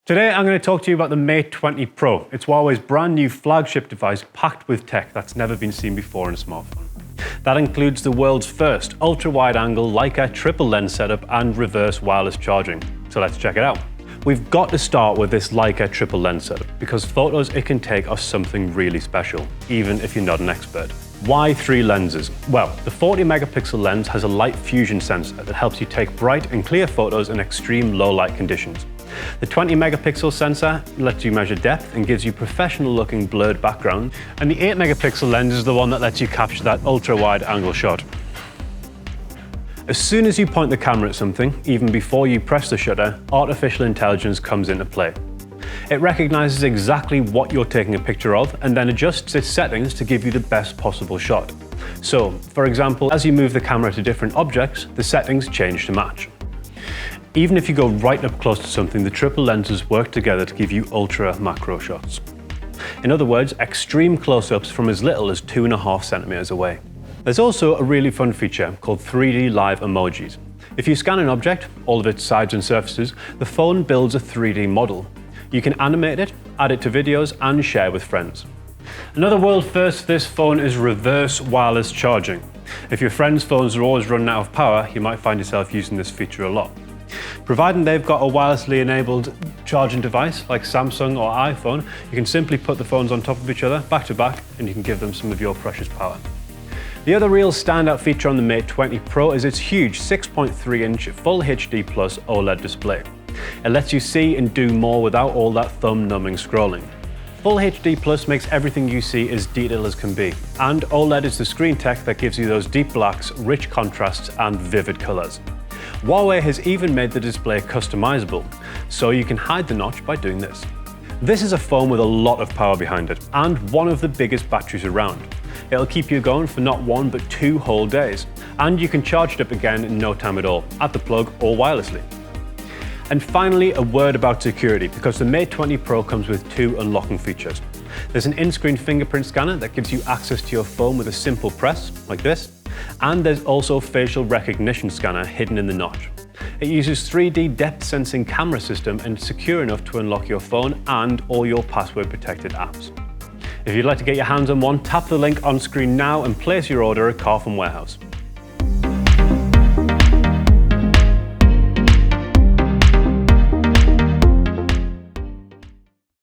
Today I'm going to talk to you about the Mate 20 Pro. It's Huawei's brand new flagship device packed with tech that's never been seen before in a smartphone. That includes the world's first ultra-wide-angle Leica triple lens setup and reverse wireless charging. So let's check it out. We've got to start with this Leica triple lens setup because photos it can take are something really special, even if you're not an expert. Why 3 lenses? Well, the 40 megapixel lens has a light fusion sensor that helps you take bright and clear photos in extreme low light conditions. The 20 megapixel sensor lets you measure depth and gives you professional looking blurred background, and the 8 megapixel lens is the one that lets you capture that ultra wide angle shot. As soon as you point the camera at something, even before you press the shutter, artificial intelligence comes into play. It recognizes exactly what you're taking a picture of and then adjusts its settings to give you the best possible shot. So, for example, as you move the camera to different objects, the settings change to match. Even if you go right up close to something, the triple lenses work together to give you ultra macro shots. In other words, extreme close-ups from as little as 2.5 centimeters away. There's also a really fun feature called 3D live emojis. If you scan an object, all of its sides and surfaces, the phone builds a 3D model. You can animate it, add it to videos, and share with friends. Another world first for this phone is reverse wireless charging. If your friends' phones are always running out of power, you might find yourself using this feature a lot. Providing they've got a wirelessly enabled charging device like Samsung or iPhone, you can simply put the phones on top of each other, back to back, and you can give them some of your precious power. The other real standout feature on the Mate 20 Pro is its huge 6.3-inch Full HD Plus OLED display. It lets you see and do more without all that thumb-numbing scrolling. Full HD Plus makes everything you see as detailed as can be, and OLED is the screen tech that gives you those deep blacks, rich contrasts, and vivid colors. Huawei has even made the display customizable, so you can hide the notch by doing this. This is a phone with a lot of power behind it, and one of the biggest batteries around. It'll keep you going for not 1 but 2 whole days, and you can charge it up again in no time at all, at the plug or wirelessly. And finally, a word about security, because the Mate 20 Pro comes with 2 unlocking features. There's an in-screen fingerprint scanner that gives you access to your phone with a simple press, like this, and there's also a facial recognition scanner hidden in the notch. It uses 3D depth sensing camera system and is secure enough to unlock your phone and all your password protected apps. If you'd like to get your hands on one, tap the link on screen now and place your order at Carphone Warehouse.